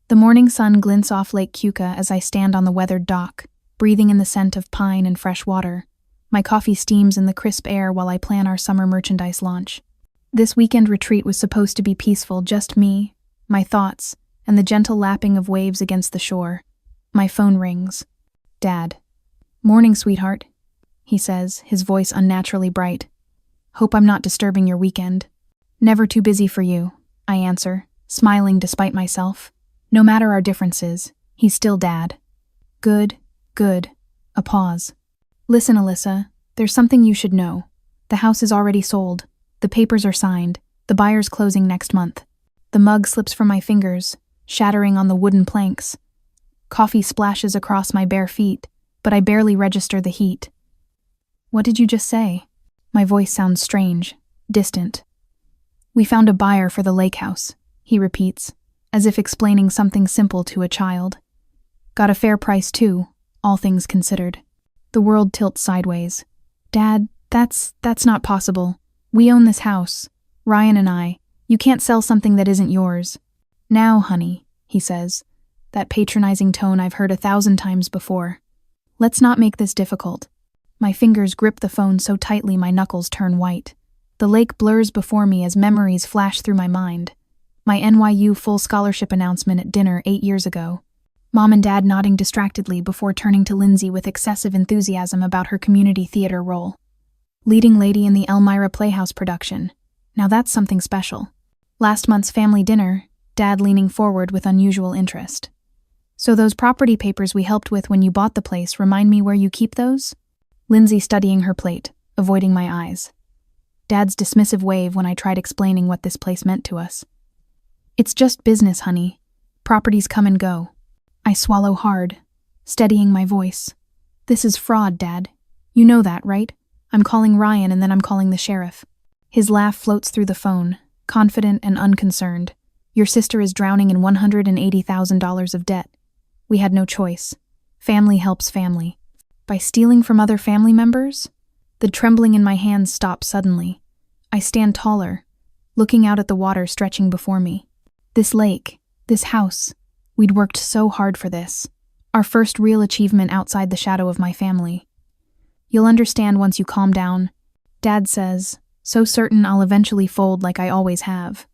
The morning sun glints off Lake Keuka as I stand on the weathered dock, breathing in the scent of pine and fresh water. My coffee steams in the crisp air while I plan our summer merchandise launch. This weekend retreat was supposed to be peaceful, just me, my thoughts, and the gentle lapping of waves against the shore. My phone rings. Dad. "Morning, sweetheart," he says, his voice unnaturally bright. "Hope I'm not disturbing your weekend." "Never too busy for you," I answer, smiling despite myself. No matter our differences, he's still Dad. Good. A pause. "Listen, Alyssa, there's something you should know. The house is already sold. The papers are signed. The buyer's closing next month." The mug slips from my fingers, shattering on the wooden planks. Coffee splashes across my bare feet, but I barely register the heat. "What did you just say?" My voice sounds strange, distant. "We found a buyer for the lake house," he repeats, as if explaining something simple to a child. "Got a fair price too, all things considered." The world tilts sideways. "Dad, that's not possible. We own this house. Ryan and I. You can't sell something that isn't yours." "Now, honey," he says, that patronizing tone I've heard 1,000 times before. "Let's not make this difficult." My fingers grip the phone so tightly my knuckles turn white. The lake blurs before me as memories flash through my mind. My NYU full scholarship announcement at dinner 8 years ago. Mom and Dad nodding distractedly before turning to Lindsay with excessive enthusiasm about her community theater role. Leading lady in the Elmira Playhouse production. Now that's something special. Last month's family dinner, Dad leaning forward with unusual interest. "So those property papers we helped with when you bought the place remind me where you keep those?" Lindsay studying her plate, avoiding my eyes. Dad's dismissive wave when I tried explaining what this place meant to us. "It's just business, honey. Properties come and go." I swallow hard, steadying my voice. "This is fraud, Dad. You know that, right? I'm calling Ryan and then I'm calling the sheriff." His laugh floats through the phone, confident and unconcerned. "Your sister is drowning in $180,000 of debt. We had no choice. Family helps family." By stealing from other family members? The trembling in my hands stops suddenly. I stand taller, looking out at the water stretching before me. This lake, this house, we'd worked so hard for this. Our first real achievement outside the shadow of my family. "You'll understand once you calm down," Dad says, so certain I'll eventually fold like I always have.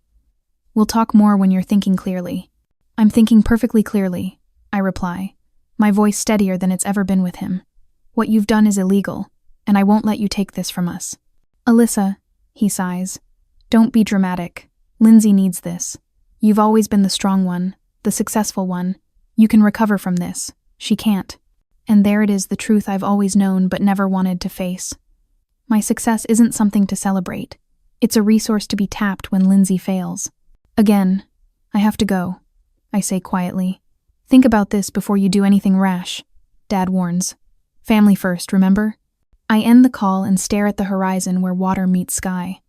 "We'll talk more when you're thinking clearly." "I'm thinking perfectly clearly," I reply, my voice steadier than it's ever been with him. "What you've done is illegal, and I won't let you take this from us." "Alyssa," he sighs, "don't be dramatic. Lindsay needs this. You've always been the strong one, the successful one. You can recover from this. She can't." And there it is, the truth I've always known but never wanted to face. My success isn't something to celebrate. It's a resource to be tapped when Lindsay fails. "Again, I have to go," I say quietly. "Think about this before you do anything rash," Dad warns. "Family first, remember?" I end the call and stare at the horizon where water meets sky.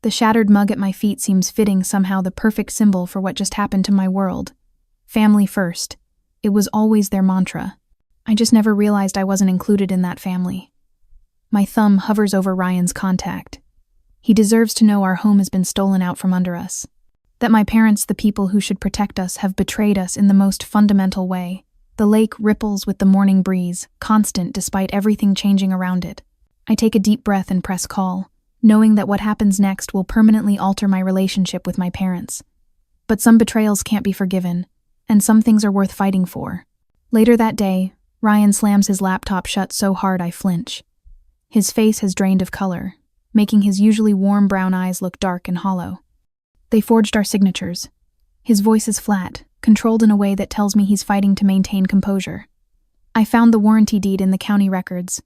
The shattered mug at my feet seems fitting, somehow the perfect symbol for what just happened to my world. Family first. It was always their mantra. I just never realized I wasn't included in that family. My thumb hovers over Ryan's contact. He deserves to know our home has been stolen out from under us. That my parents, the people who should protect us, have betrayed us in the most fundamental way. The lake ripples with the morning breeze, constant despite everything changing around it. I take a deep breath and press call, knowing that what happens next will permanently alter my relationship with my parents. But some betrayals can't be forgiven, and some things are worth fighting for. Later that day, Ryan slams his laptop shut so hard I flinch. His face has drained of color, making his usually warm brown eyes look dark and hollow. "They forged our signatures." His voice is flat, controlled in a way that tells me he's fighting to maintain composure. "I found the warranty deed in the county records.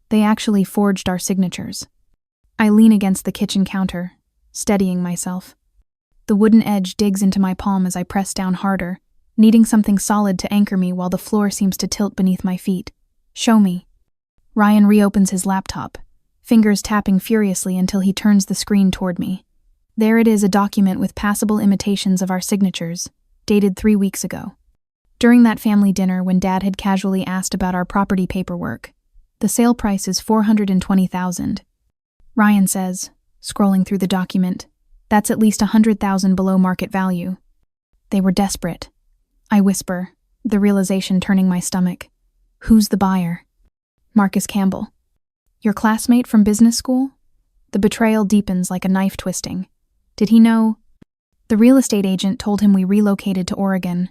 They actually forged our signatures." I lean against the kitchen counter, steadying myself. The wooden edge digs into my palm as I press down harder, needing something solid to anchor me while the floor seems to tilt beneath my feet. "Show me." Ryan reopens his laptop, fingers tapping furiously until he turns the screen toward me. There it is, a document with passable imitations of our signatures, dated 3 weeks ago. During that family dinner when Dad had casually asked about our property paperwork, the sale price is $420,000. Ryan says, scrolling through the document, "That's at least $100,000 below market value." They were desperate. I whisper, the realization turning my stomach. Who's the buyer? Marcus Campbell. Your classmate from business school? The betrayal deepens like a knife twisting. Did he know? The real estate agent told him we relocated to Oregon.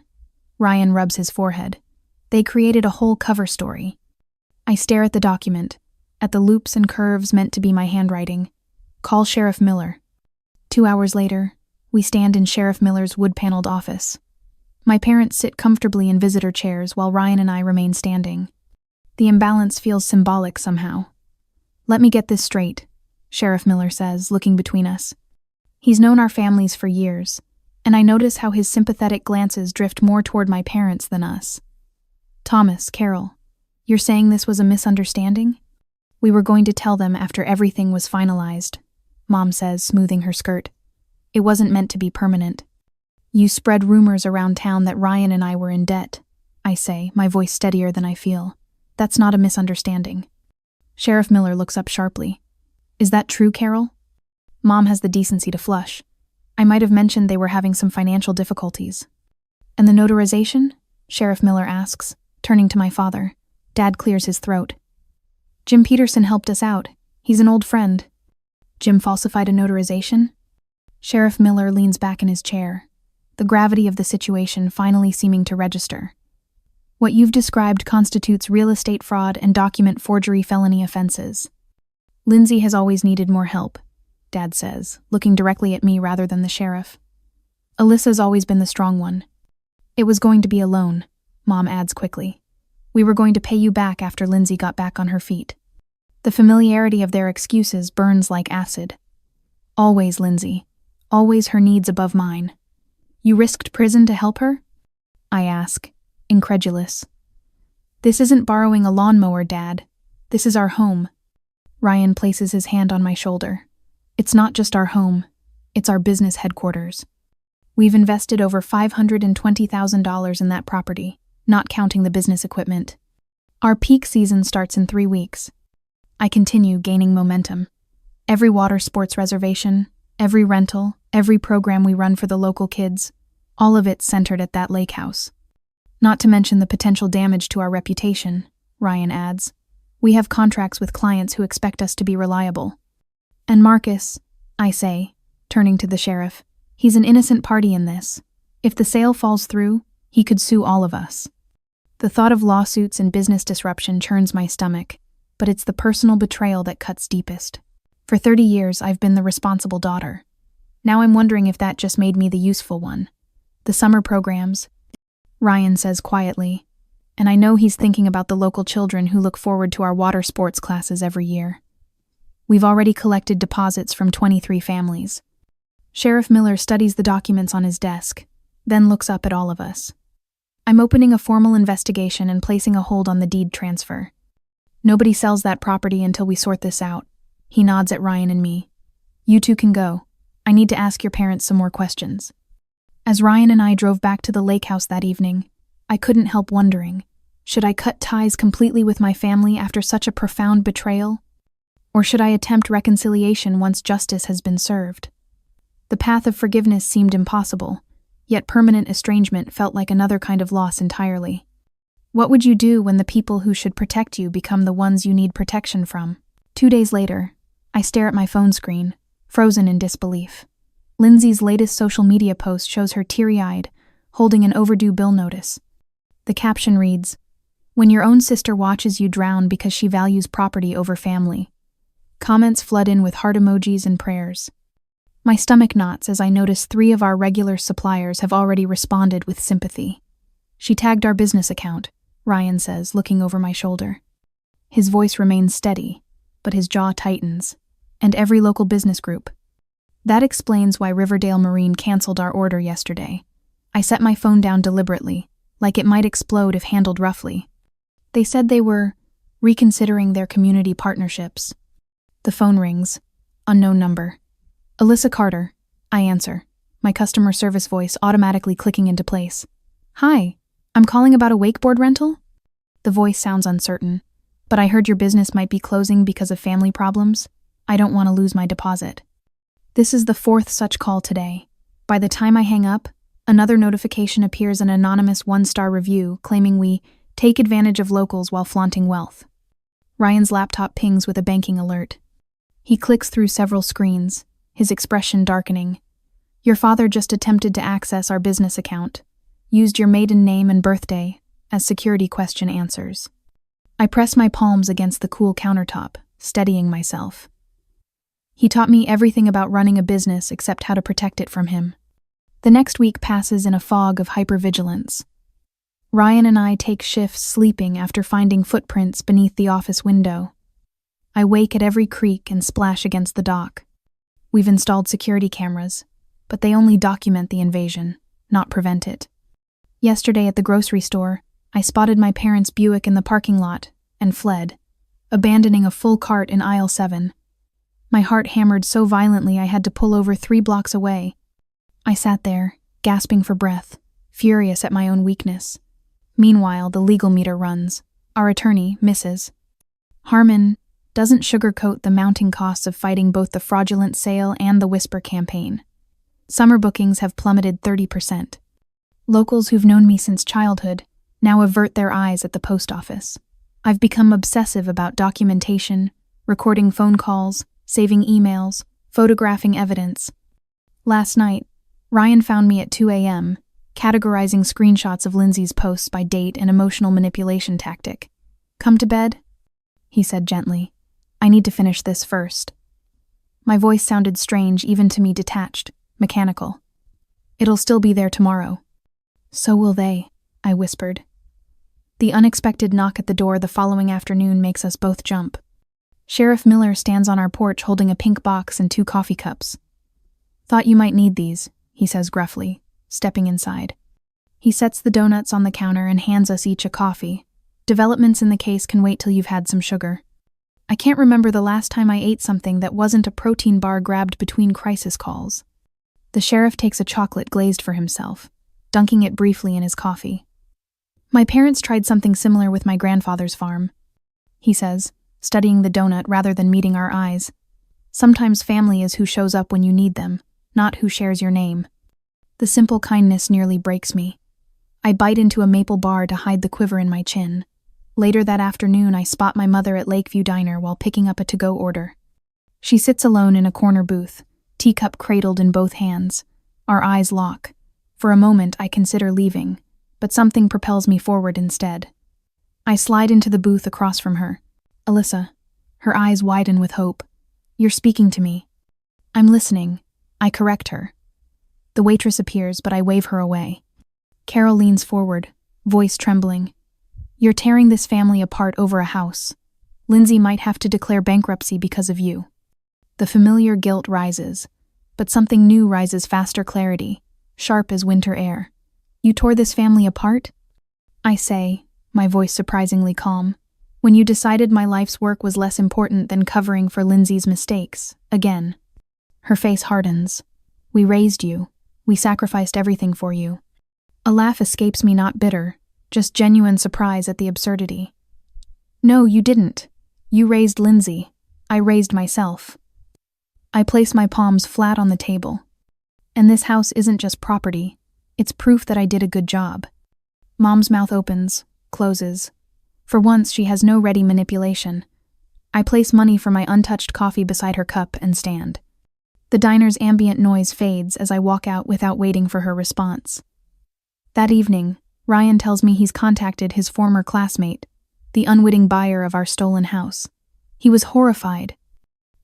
Ryan rubs his forehead. They created a whole cover story. I stare at the document, at the loops and curves meant to be my handwriting. Call Sheriff Miller. 2 hours later, we stand in Sheriff Miller's wood-paneled office. My parents sit comfortably in visitor chairs while Ryan and I remain standing. The imbalance feels symbolic somehow. Let me get this straight, Sheriff Miller says, looking between us. He's known our families for years, and I notice how his sympathetic glances drift more toward my parents than us. Thomas, Carol, you're saying this was a misunderstanding? We were going to tell them after everything was finalized, Mom says, smoothing her skirt. It wasn't meant to be permanent. You spread rumors around town that Ryan and I were in debt, I say, my voice steadier than I feel. That's not a misunderstanding. Sheriff Miller looks up sharply. Is that true, Carol? Mom has the decency to flush. I might have mentioned they were having some financial difficulties. And the notarization? Sheriff Miller asks, turning to my father. Dad clears his throat. Jim Peterson helped us out. He's an old friend. Jim falsified a notarization? Sheriff Miller leans back in his chair, the gravity of the situation finally seeming to register. What you've described constitutes real estate fraud and document forgery felony offenses. Lindsay has always needed more help, Dad says, looking directly at me rather than the sheriff. Alyssa's always been the strong one. It was going to be a loan, Mom adds quickly. We were going to pay you back after Lindsay got back on her feet. The familiarity of their excuses burns like acid. Always Lindsay. Always her needs above mine. You risked prison to help her? I ask, incredulous. This isn't borrowing a lawnmower, Dad. This is our home. Ryan places his hand on my shoulder. It's not just our home. It's our business headquarters. We've invested over $520,000 in that property, not counting the business equipment. Our peak season starts in 3 weeks. I continue gaining momentum. Every water sports reservation, every rental, every program we run for the local kids, all of it centered at that lake house. Not to mention the potential damage to our reputation, Ryan adds. We have contracts with clients who expect us to be reliable. And Marcus, I say, turning to the sheriff, he's an innocent party in this. If the sale falls through, he could sue all of us. The thought of lawsuits and business disruption churns my stomach, but it's the personal betrayal that cuts deepest. For 30 years, I've been the responsible daughter. Now I'm wondering if that just made me the useful one. The summer programs, Ryan says quietly, and I know he's thinking about the local children who look forward to our water sports classes every year. We've already collected deposits from 23 families. Sheriff Miller studies the documents on his desk, then looks up at all of us. I'm opening a formal investigation and placing a hold on the deed transfer. Nobody sells that property until we sort this out. He nods at Ryan and me. You two can go. I need to ask your parents some more questions. As Ryan and I drove back to the lake house that evening, I couldn't help wondering, should I cut ties completely with my family after such a profound betrayal? Or should I attempt reconciliation once justice has been served? The path of forgiveness seemed impossible, yet permanent estrangement felt like another kind of loss entirely. What would you do when the people who should protect you become the ones you need protection from? 2 days later, I stare at my phone screen, frozen in disbelief. Lindsay's latest social media post shows her teary-eyed, holding an overdue bill notice. The caption reads, "When your own sister watches you drown because she values property over family." Comments flood in with heart emojis and prayers. My stomach knots as I notice 3 of our regular suppliers have already responded with sympathy. She tagged our business account, Ryan says, looking over my shoulder. His voice remains steady, but his jaw tightens. And every local business group. That explains why Riverdale Marine canceled our order yesterday. I set my phone down deliberately, like it might explode if handled roughly. They said they were reconsidering their community partnerships. The phone rings. Unknown number. Alyssa Carter. I answer, my customer service voice automatically clicking into place. Hi, I'm calling about a wakeboard rental? The voice sounds uncertain, but I heard your business might be closing because of family problems. I don't want to lose my deposit. This is the 4th such call today. By the time I hang up, Another notification appears, an anonymous 1-star review claiming we take advantage of locals while flaunting wealth. Ryan's laptop pings with a banking alert. He clicks through several screens, his expression darkening. Your father just attempted to access our business account. Used your maiden name and birthday as security question answers. I press my palms against the cool countertop, steadying myself. He taught me everything about running a business except how to protect it from him. The next week passes in a fog of hypervigilance. Ryan and I take shifts sleeping after finding footprints beneath the office window. I wake at every creak and splash against the dock. We've installed security cameras, but they only document the invasion, not prevent it. Yesterday at the grocery store, I spotted my parents' Buick in the parking lot and fled, abandoning a full cart in aisle 7. My heart hammered so violently I had to pull over 3 blocks away. I sat there, gasping for breath, furious at my own weakness. Meanwhile, the legal meter runs. Our attorney, Mrs. Harmon, doesn't sugarcoat the mounting costs of fighting both the fraudulent sale and the whisper campaign. Summer bookings have plummeted 30%. Locals who've known me since childhood now avert their eyes at the post office. I've become obsessive about documentation, recording phone calls, saving emails, photographing evidence. Last night, Ryan found me at 2 a.m., categorizing screenshots of Lindsay's posts by date and emotional manipulation tactic. Come to bed? He said gently. I need to finish this first. My voice sounded strange, even to me, detached, mechanical. It'll still be there tomorrow. So will they, I whispered. The unexpected knock at the door the following afternoon makes us both jump. Sheriff Miller stands on our porch holding a pink box and 2 coffee cups. Thought you might need these, he says gruffly, stepping inside. He sets the donuts on the counter and hands us each a coffee. Developments in the case can wait till you've had some sugar. I can't remember the last time I ate something that wasn't a protein bar grabbed between crisis calls. The sheriff takes a chocolate glazed for himself, dunking it briefly in his coffee. My parents tried something similar with my grandfather's farm, he says, studying the donut rather than meeting our eyes. Sometimes family is who shows up when you need them, not who shares your name. The simple kindness nearly breaks me. I bite into a maple bar to hide the quiver in my chin. Later that afternoon, I spot my mother at Lakeview Diner while picking up a to-go order. She sits alone in a corner booth, teacup cradled in both hands. Our eyes lock. For a moment, I consider leaving, but something propels me forward instead. I slide into the booth across from her. Alyssa. Her eyes widen with hope. You're speaking to me. I'm listening. I correct her. The waitress appears, but I wave her away. Carol leans forward, voice trembling. You're tearing this family apart over a house. Lindsay might have to declare bankruptcy because of you. The familiar guilt rises, but something new rises, faster clarity, sharp as winter air. You tore this family apart? I say, my voice surprisingly calm, when you decided my life's work was less important than covering for Lindsay's mistakes, again. Her face hardens. We raised you. We sacrificed everything for you. A laugh escapes me, not bitter, just genuine surprise at the absurdity. No, you didn't. You raised Lindsay. I raised myself. I place my palms flat on the table. And this house isn't just property. It's proof that I did a good job. Mom's mouth opens, closes. For once, she has no ready manipulation. I place money for my untouched coffee beside her cup and stand. The diner's ambient noise fades as I walk out without waiting for her response. That evening, Ryan tells me he's contacted his former classmate, the unwitting buyer of our stolen house. He was horrified.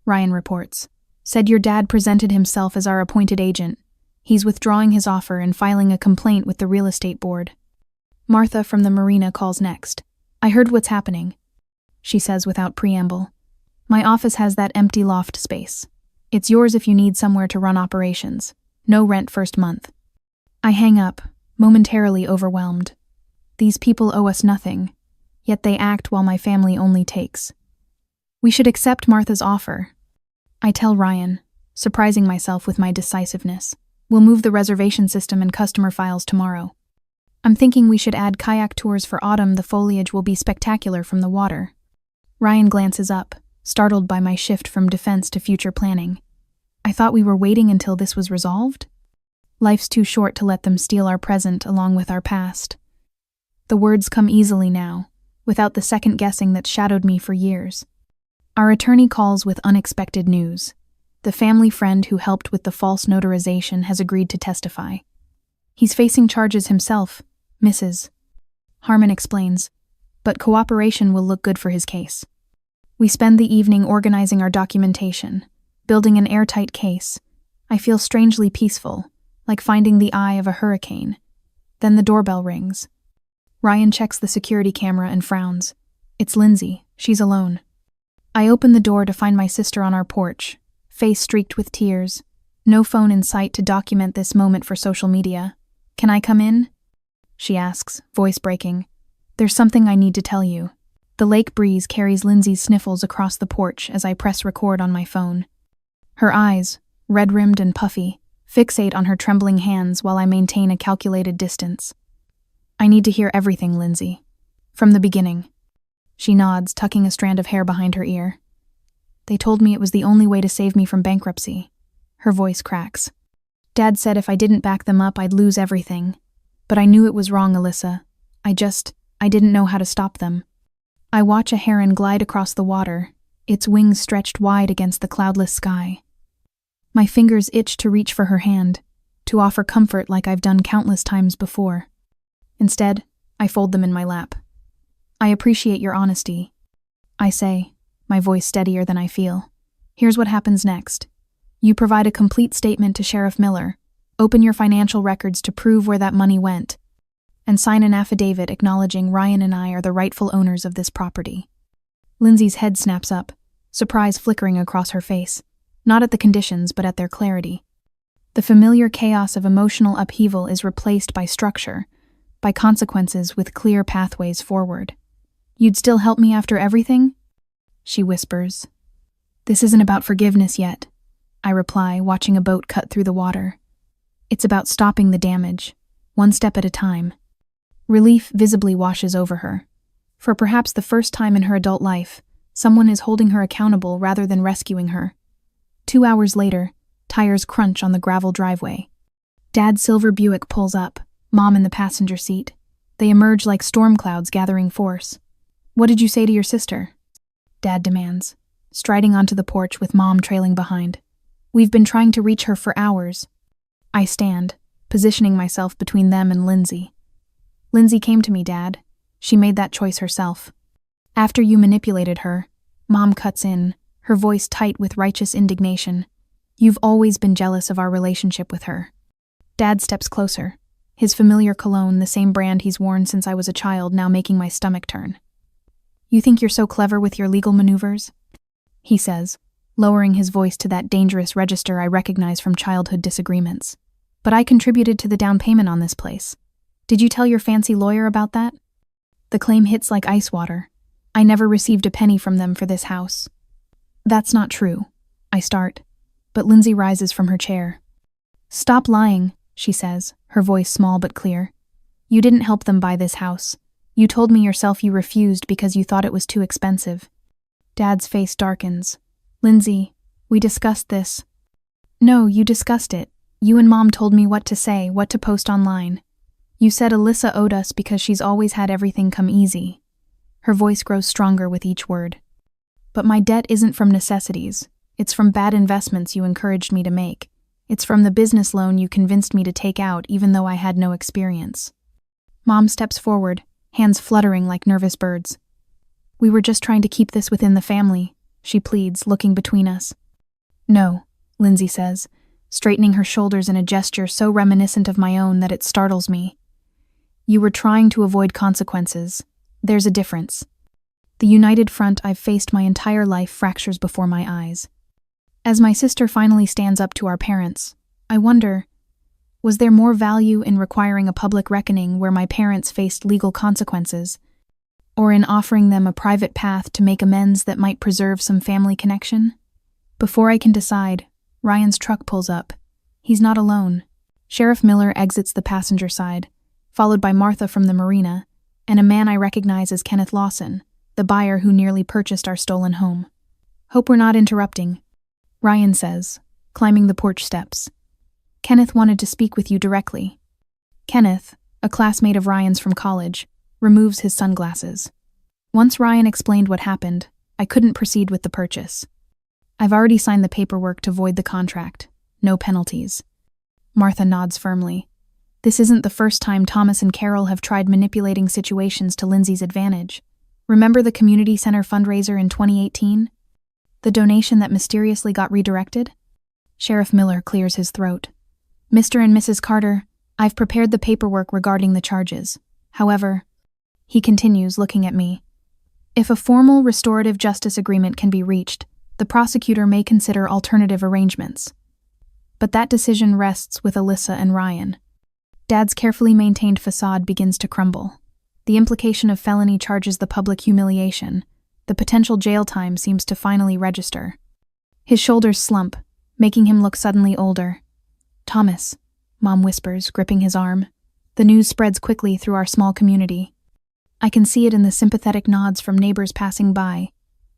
Ryan reports. Said your dad presented himself as our appointed agent. He's withdrawing his offer and filing a complaint with the real estate board. Martha from the marina calls next. I heard what's happening, she says without preamble. My office has that empty loft space. It's yours if you need somewhere to run operations. No rent first month. I hang up, momentarily overwhelmed. These people owe us nothing, yet they act while my family only takes. We should accept Martha's offer. I tell Ryan, surprising myself with my decisiveness. We'll move the reservation system and customer files tomorrow. I'm thinking we should add kayak tours for autumn. The foliage will be spectacular from the water. Ryan glances up, startled by my shift from defense to future planning. I thought we were waiting until this was resolved? Life's too short to let them steal our present along with our past. The words come easily now, without the second guessing that shadowed me for years. Our attorney calls with unexpected news. The family friend who helped with the false notarization has agreed to testify. He's facing charges himself, Mrs. Harmon explains, but cooperation will look good for his case. We spend the evening organizing our documentation, building an airtight case. I feel strangely peaceful, like finding the eye of a hurricane. Then the doorbell rings. Ryan checks the security camera and frowns. It's Lindsay. She's alone. I open the door to find my sister on our porch, face streaked with tears. No phone in sight to document this moment for social media. Can I come in? She asks, voice breaking. There's something I need to tell you. The lake breeze carries Lindsay's sniffles across the porch as I press record on my phone. Her eyes, red-rimmed and puffy, fixate on her trembling hands while I maintain a calculated distance. I need to hear everything, Lindsay. From the beginning. She nods, tucking a strand of hair behind her ear. They told me it was the only way to save me from bankruptcy. Her voice cracks. Dad said if I didn't back them up, I'd lose everything. But I knew it was wrong, Alyssa. I didn't know how to stop them. I watch a heron glide across the water, its wings stretched wide against the cloudless sky. My fingers itch to reach for her hand, to offer comfort like I've done countless times before. Instead, I fold them in my lap. I appreciate your honesty. I say, my voice steadier than I feel. Here's what happens next. You provide a complete statement to Sheriff Miller, open your financial records to prove where that money went, and sign an affidavit acknowledging Ryan and I are the rightful owners of this property. Lindsay's head snaps up, surprise flickering across her face, not at the conditions but at their clarity. The familiar chaos of emotional upheaval is replaced by structure, by consequences with clear pathways forward. You'd still help me after everything? She whispers. This isn't about forgiveness yet, I reply, watching a boat cut through the water. It's about stopping the damage, one step at a time. Relief visibly washes over her. For perhaps the first time in her adult life, someone is holding her accountable rather than rescuing her. 2 hours later, tires crunch on the gravel driveway. Dad's silver Buick pulls up, Mom in the passenger seat. They emerge like storm clouds gathering force. What did you say to your sister? Dad demands, striding onto the porch with Mom trailing behind. We've been trying to reach her for hours. I stand, positioning myself between them and Lindsay. Lindsay came to me, Dad. She made that choice herself. After you manipulated her, Mom cuts in, her voice tight with righteous indignation. You've always been jealous of our relationship with her. Dad steps closer, his familiar cologne, the same brand he's worn since I was a child, now making my stomach turn. You think you're so clever with your legal maneuvers? He says, lowering his voice to that dangerous register I recognize from childhood disagreements. But I contributed to the down payment on this place. Did you tell your fancy lawyer about that? The claim hits like ice water. I never received a penny from them for this house. That's not true, I start, but Lindsay rises from her chair. Stop lying, she says, her voice small but clear. You didn't help them buy this house. You told me yourself you refused because you thought it was too expensive. Dad's face darkens. Lindsay, we discussed this. No, you discussed it. You and Mom told me what to say, what to post online. You said Alyssa owed us because she's always had everything come easy. Her voice grows stronger with each word. But my debt isn't from necessities. It's from bad investments you encouraged me to make. It's from the business loan you convinced me to take out even though I had no experience. Mom steps forward, hands fluttering like nervous birds. We were just trying to keep this within the family, she pleads, looking between us. No, Lindsay says, straightening her shoulders in a gesture so reminiscent of my own that it startles me. You were trying to avoid consequences. There's a difference. The united front I've faced my entire life fractures before my eyes. As my sister finally stands up to our parents, I wonder, was there more value in requiring a public reckoning where my parents faced legal consequences, or in offering them a private path to make amends that might preserve some family connection? Before I can decide, Ryan's truck pulls up. He's not alone. Sheriff Miller exits the passenger side, followed by Martha from the marina, and a man I recognize as Kenneth Lawson, the buyer who nearly purchased our stolen home. Hope we're not interrupting, Ryan says, climbing the porch steps. Kenneth wanted to speak with you directly. Kenneth, a classmate of Ryan's from college, removes his sunglasses. Once Ryan explained what happened, I couldn't proceed with the purchase. I've already signed the paperwork to void the contract. No penalties. Martha nods firmly. This isn't the first time Thomas and Carol have tried manipulating situations to Lindsay's advantage. Remember the community center fundraiser in 2018? The donation that mysteriously got redirected? Sheriff Miller clears his throat. Mr. and Mrs. Carter, I've prepared the paperwork regarding the charges. However, he continues, looking at me. If a formal restorative justice agreement can be reached, the prosecutor may consider alternative arrangements. But that decision rests with Alyssa and Ryan. Dad's carefully maintained facade begins to crumble. The implication of felony charges the public humiliation. The potential jail time seems to finally register. His shoulders slump, making him look suddenly older. Thomas, Mom whispers, gripping his arm. The news spreads quickly through our small community. I can see it in the sympathetic nods from neighbors passing by,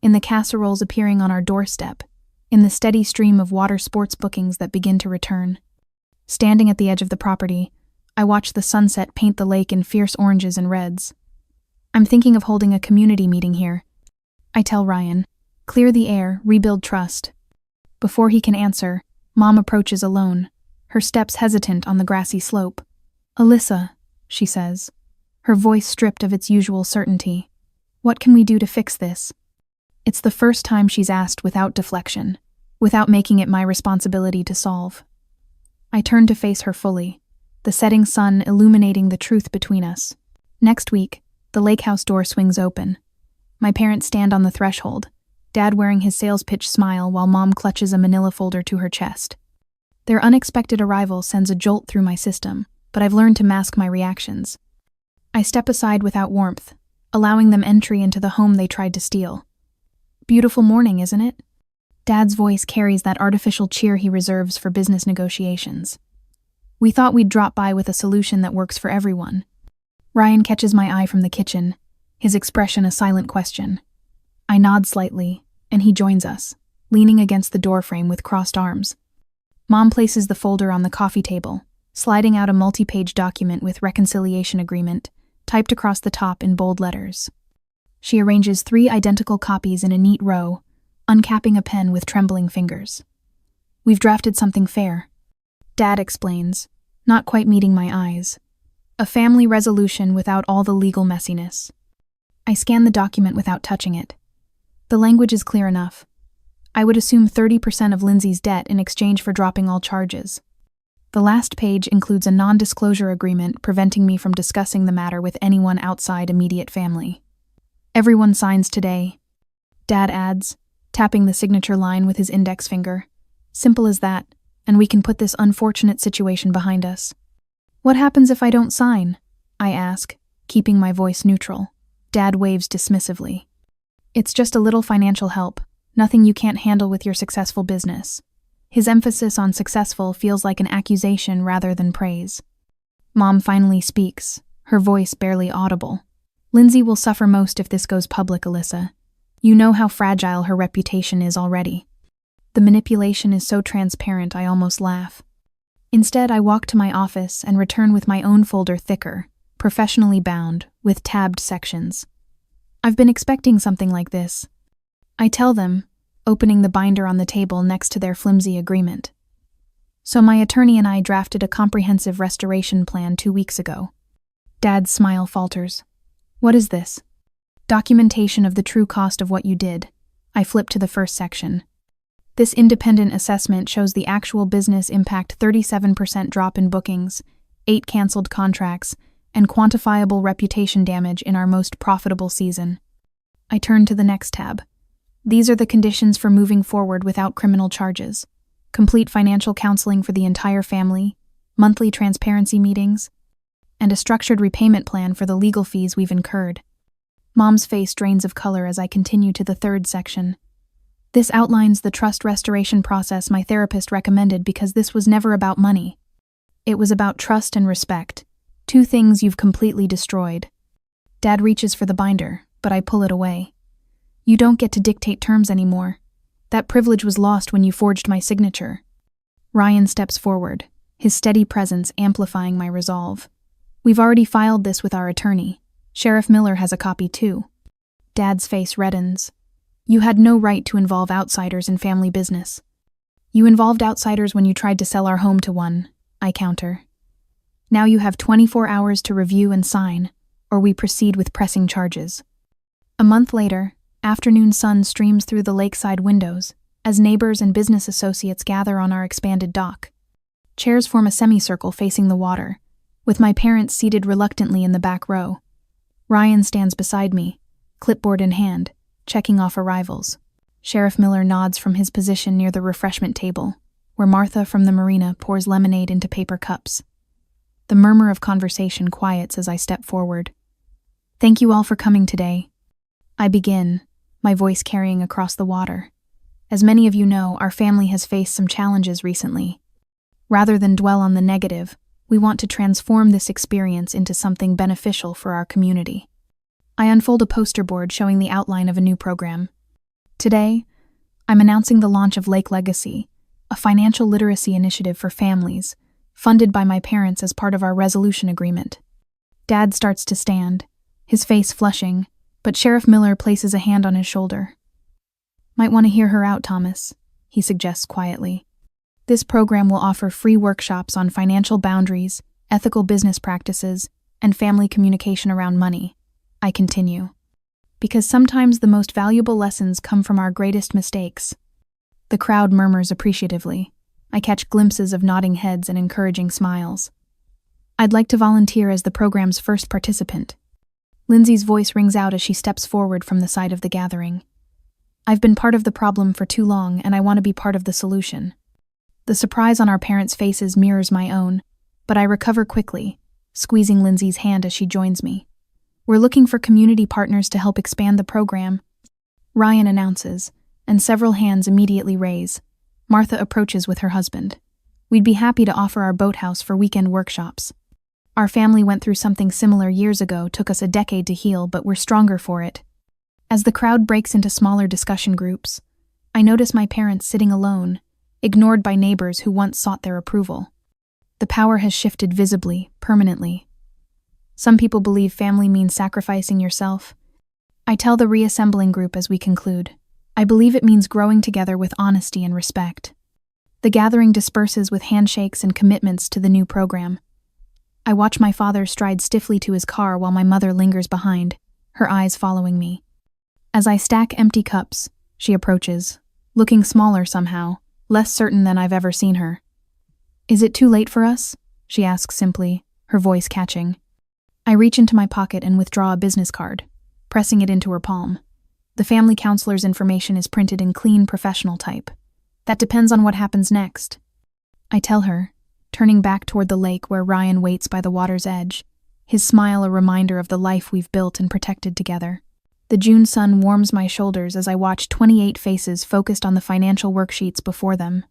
in the casseroles appearing on our doorstep, in the steady stream of water sports bookings that begin to return. Standing at the edge of the property, I watch the sunset paint the lake in fierce oranges and reds. I'm thinking of holding a community meeting here. I tell Ryan, clear the air, rebuild trust. Before he can answer, Mom approaches alone, her steps hesitant on the grassy slope. Alyssa, she says, her voice stripped of its usual certainty. What can we do to fix this? It's the first time she's asked without deflection, without making it my responsibility to solve. I turn to face her fully, the setting sun illuminating the truth between us. Next week, the lake house door swings open. My parents stand on the threshold, Dad wearing his sales pitch smile while Mom clutches a manila folder to her chest. Their unexpected arrival sends a jolt through my system, but I've learned to mask my reactions. I step aside without warmth, allowing them entry into the home they tried to steal. Beautiful morning, isn't it? Dad's voice carries that artificial cheer he reserves for business negotiations. We thought we'd drop by with a solution that works for everyone. Ryan catches my eye from the kitchen, his expression a silent question. I nod slightly, and he joins us, leaning against the doorframe with crossed arms. Mom places the folder on the coffee table, sliding out a multi-page document with reconciliation agreement, typed across the top in bold letters. She arranges 3 identical copies in a neat row, uncapping a pen with trembling fingers. We've drafted something fair. Dad explains, not quite meeting my eyes. A family resolution without all the legal messiness. I scan the document without touching it. The language is clear enough. I would assume 30% of Lindsay's debt in exchange for dropping all charges. The last page includes a non-disclosure agreement preventing me from discussing the matter with anyone outside immediate family. Everyone signs today, Dad adds, tapping the signature line with his index finger. Simple as that, and we can put this unfortunate situation behind us. What happens if I don't sign? I ask, keeping my voice neutral. Dad waves dismissively. It's just a little financial help, nothing you can't handle with your successful business. His emphasis on successful feels like an accusation rather than praise. Mom finally speaks, her voice barely audible. Lindsay will suffer most if this goes public, Alyssa. You know how fragile her reputation is already. The manipulation is so transparent I almost laugh. Instead, I walk to my office and return with my own folder thicker, professionally bound, with tabbed sections. I've been expecting something like this. I tell them, opening the binder on the table next to their flimsy agreement. So my attorney and I drafted a comprehensive restoration plan 2 weeks ago. Dad's smile falters. What is this? Documentation of the true cost of what you did. I flip to the first section. This independent assessment shows the actual business impact 37% drop in bookings, 8 canceled contracts, and quantifiable reputation damage in our most profitable season. I turn to the next tab. These are the conditions for moving forward without criminal charges. Complete financial counseling for the entire family, monthly transparency meetings, and a structured repayment plan for the legal fees we've incurred. Mom's face drains of color as I continue to the third section. This outlines the trust restoration process my therapist recommended because this was never about money. It was about trust and respect, 2 things you've completely destroyed. Dad reaches for the binder, but I pull it away. You don't get to dictate terms anymore. That privilege was lost when you forged my signature. Ryan steps forward, his steady presence amplifying my resolve. "We've already filed this with our attorney. Sheriff Miller has a copy too." Dad's face reddens. "You had no right to involve outsiders in family business." "You involved outsiders when you tried to sell our home to one," I counter. "Now you have 24 hours to review and sign, or we proceed with pressing charges." A month later, afternoon sun streams through the lakeside windows as neighbors and business associates gather on our expanded dock. Chairs form a semicircle facing the water, with my parents seated reluctantly in the back row. Ryan stands beside me, clipboard in hand, checking off arrivals. Sheriff Miller nods from his position near the refreshment table, where Martha from the marina pours lemonade into paper cups. The murmur of conversation quiets as I step forward. "Thank you all for coming today." I begin, my voice carrying across the water. "As many of you know, our family has faced some challenges recently. Rather than dwell on the negative, we want to transform this experience into something beneficial for our community." I unfold a poster board showing the outline of a new program. Today, I'm announcing the launch of Lake Legacy, a financial literacy initiative for families, funded by my parents as part of our resolution agreement. Dad starts to stand, his face flushing, but Sheriff Miller places a hand on his shoulder. "Might want to hear her out, Thomas," he suggests quietly. "This program will offer free workshops on financial boundaries, ethical business practices, and family communication around money," I continue. "Because sometimes the most valuable lessons come from our greatest mistakes." The crowd murmurs appreciatively. I catch glimpses of nodding heads and encouraging smiles. "I'd like to volunteer as the program's first participant." Lindsay's voice rings out as she steps forward from the side of the gathering. "I've been part of the problem for too long, and I want to be part of the solution." The surprise on our parents' faces mirrors my own, but I recover quickly, squeezing Lindsay's hand as she joins me. "We're looking for community partners to help expand the program," Ryan announces, and several hands immediately raise. Martha approaches with her husband. "We'd be happy to offer our boathouse for weekend workshops. Our family went through something similar years ago, took us a decade to heal, but we're stronger for it." As the crowd breaks into smaller discussion groups, I notice my parents sitting alone, ignored by neighbors who once sought their approval. The power has shifted visibly, permanently. Some people believe family means sacrificing yourself. I tell the reassembling group as we conclude. I believe it means growing together with honesty and respect. The gathering disperses with handshakes and commitments to the new program. I watch my father stride stiffly to his car while my mother lingers behind, her eyes following me. As I stack empty cups, she approaches, looking smaller somehow, less certain than I've ever seen her. "Is it too late for us?" she asks simply, her voice catching. I reach into my pocket and withdraw a business card, pressing it into her palm. The family counselor's information is printed in clean, professional type. "That depends on what happens next," I tell her, turning back toward the lake where Ryan waits by the water's edge, his smile a reminder of the life we've built and protected together. The June sun warms my shoulders as I watch 28 faces focused on the financial worksheets before them.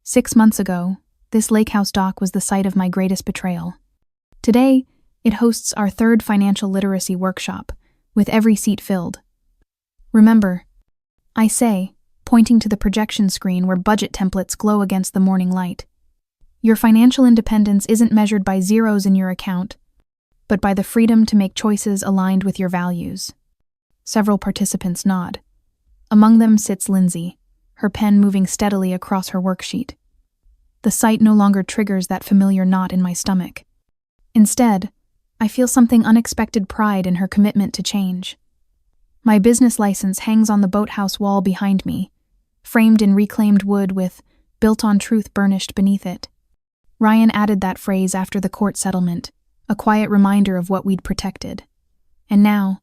6 months ago, this lakehouse dock was the site of my greatest betrayal. Today, it hosts our 3rd financial literacy workshop, with every seat filled. "Remember," I say, pointing to the projection screen where budget templates glow against the morning light, "your financial independence isn't measured by zeros in your account, but by the freedom to make choices aligned with your values." Several participants nod. Among them sits Lindsay, her pen moving steadily across her worksheet. The sight no longer triggers that familiar knot in my stomach. Instead, I feel something unexpected pride in her commitment to change. My business license hangs on the boathouse wall behind me, framed in reclaimed wood with "Built on Truth" burnished beneath it. Ryan added that phrase after the court settlement, a quiet reminder of what we'd protected. And now,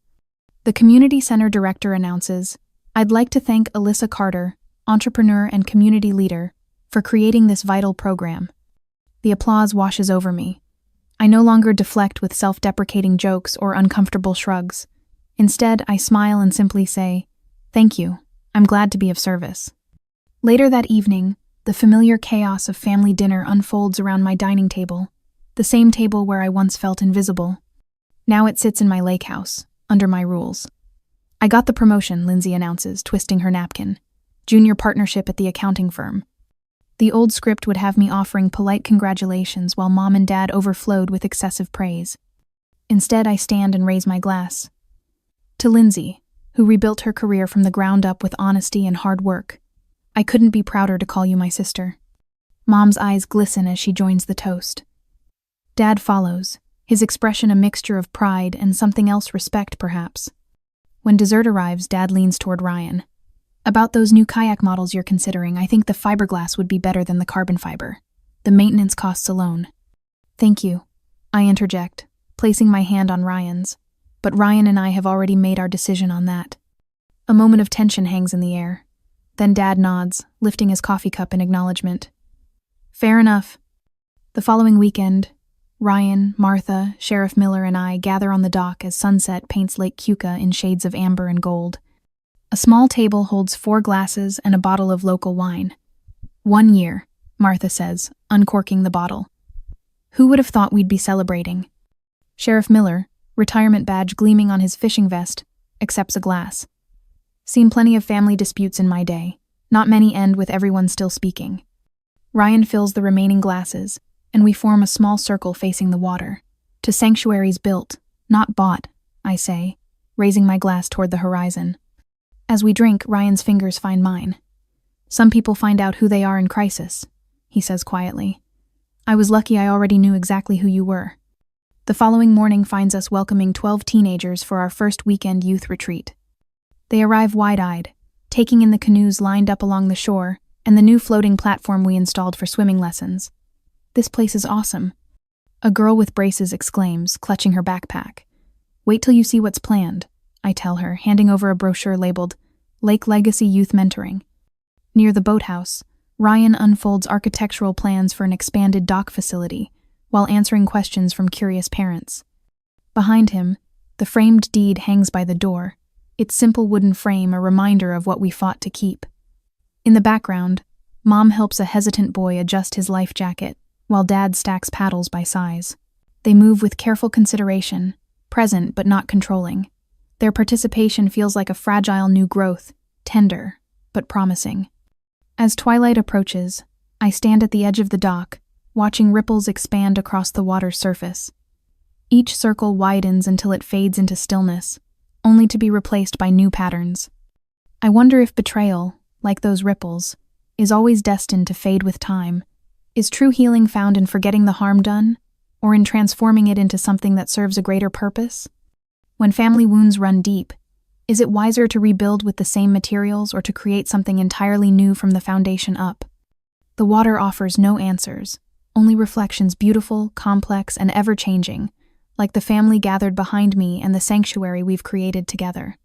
the community center director announces, "I'd like to thank Alyssa Carter, entrepreneur and community leader, for creating this vital program." The applause washes over me. I no longer deflect with self-deprecating jokes or uncomfortable shrugs. Instead, I smile and simply say, "Thank you. I'm glad to be of service." Later that evening, the familiar chaos of family dinner unfolds around my dining table, the same table where I once felt invisible. Now it sits in my lake house, under my rules. "I got the promotion," Lindsay announces, twisting her napkin. "Junior partnership at the accounting firm." The old script would have me offering polite congratulations while Mom and Dad overflowed with excessive praise. Instead, I stand and raise my glass. To Lindsay, who rebuilt her career from the ground up with honesty and hard work. I couldn't be prouder to call you my sister. Mom's eyes glisten as she joins the toast. Dad follows, his expression a mixture of pride and something else, respect perhaps. When dessert arrives, Dad leans toward Ryan. About those new kayak models you're considering, I think the fiberglass would be better than the carbon fiber. The maintenance costs alone. Thank you, I interject, placing my hand on Ryan's. But Ryan and I have already made our decision on that. A moment of tension hangs in the air. Then Dad nods, lifting his coffee cup in acknowledgement. Fair enough. The following weekend, Ryan, Martha, Sheriff Miller, and I gather on the dock as sunset paints Lake Keuka in shades of amber and gold. A small table holds 4 glasses and a bottle of local wine. 1 year, Martha says, uncorking the bottle. Who would have thought we'd be celebrating? Sheriff Miller, retirement badge gleaming on his fishing vest, accepts a glass. Seen plenty of family disputes in my day. Not many end with everyone still speaking. Ryan fills the remaining glasses, and we form a small circle facing the water. To sanctuaries built, not bought, I say, raising my glass toward the horizon. As we drink, Ryan's fingers find mine. Some people find out who they are in crisis, he says quietly. I was lucky I already knew exactly who you were. The following morning finds us welcoming 12 teenagers for our first weekend youth retreat. They arrive wide-eyed, taking in the canoes lined up along the shore and the new floating platform we installed for swimming lessons. This place is awesome. A girl with braces exclaims, clutching her backpack. Wait till you see what's planned, I tell her, handing over a brochure labeled Lake Legacy Youth Mentoring. Near the boathouse, Ryan unfolds architectural plans for an expanded dock facility, while answering questions from curious parents. Behind him, the framed deed hangs by the door, its simple wooden frame a reminder of what we fought to keep. In the background, Mom helps a hesitant boy adjust his life jacket, while Dad stacks paddles by size. They move with careful consideration, present but not controlling. Their participation feels like a fragile new growth, tender, but promising. As twilight approaches, I stand at the edge of the dock, watching ripples expand across the water's surface. Each circle widens until it fades into stillness, only to be replaced by new patterns. I wonder if betrayal, like those ripples, is always destined to fade with time. Is true healing found in forgetting the harm done, or in transforming it into something that serves a greater purpose? When family wounds run deep, is it wiser to rebuild with the same materials or to create something entirely new from the foundation up? The water offers no answers, only reflections beautiful, complex, and ever-changing, like the family gathered behind me and the sanctuary we've created together.